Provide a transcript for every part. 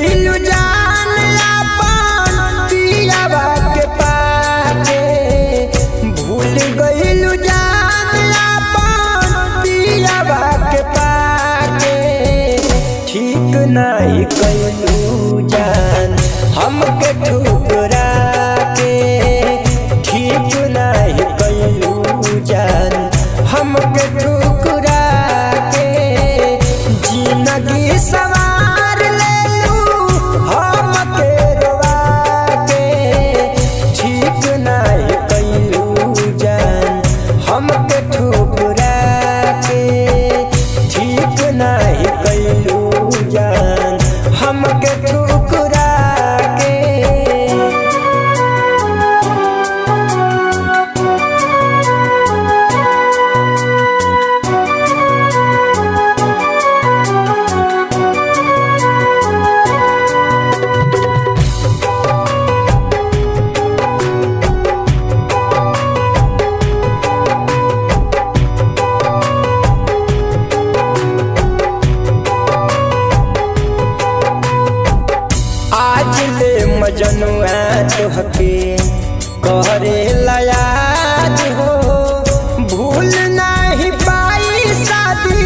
गइलू जान अपन पियावा के पाके, भूल गइलू जान अपन पियावा के पाके। ठीक नहीं कइलू जान हमके ठुकरा के, ठीक नहीं कइलू जान हमके ठुकरा के। जिंदगी सवार लेलू हमके रोवा के, ठीक नहीं कइलू जान हमके ठुकरा के, ठीक नहीं कइलू जान हमके ठुकरा के। आज ले मजनुआ तोहके कहरे याद हो, भूल नहीं पाई शादी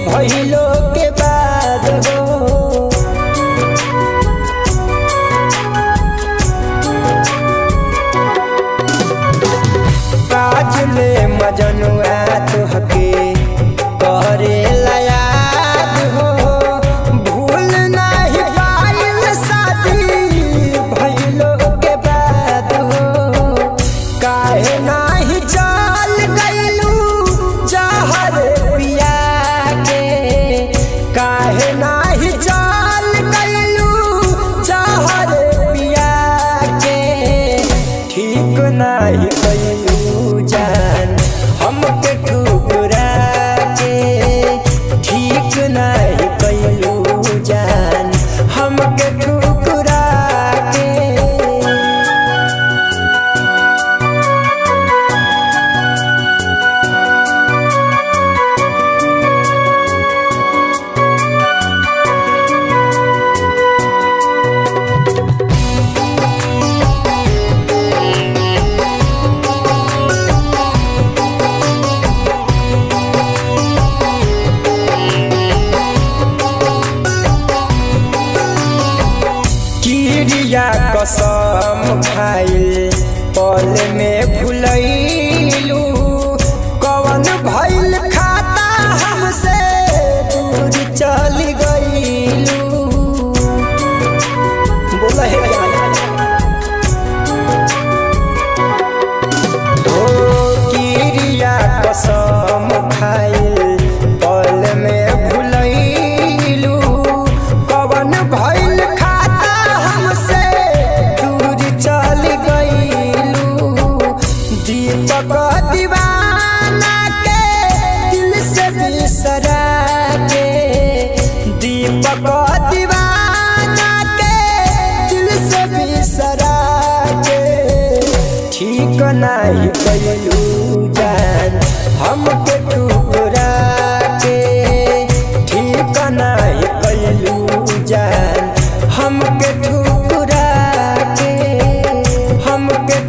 भइलो के बाद हो। आज ले मजनुआ तोहके कहरे याद हो, भूल नहीं पाई शादी भइलो के बाद हो। काहे नाही चल गइलू जहर पिया के, काहे नाही चल गइलू जहर पिया के। ठीक नहीं कइलू जान हमके ठुकरा के, ठीक नहीं कइलू जान हमके ठुकरा के। किरिया कसम खाइल पल में भुलैलू, कवन भइल खाता हमसे दूर चल गइलू। बोला है ओ किरिया कसम खाइल पल में भुलैलू, कवन भइल दीपक दीवाना के दिल से बिसरा के, दीपक दीवाना के दिल से बिसरा के। ठीक नहीं कइलू जान हमके ठुकरा के, ठीक नहीं कइलू जान हमके ठुकरा के, हमके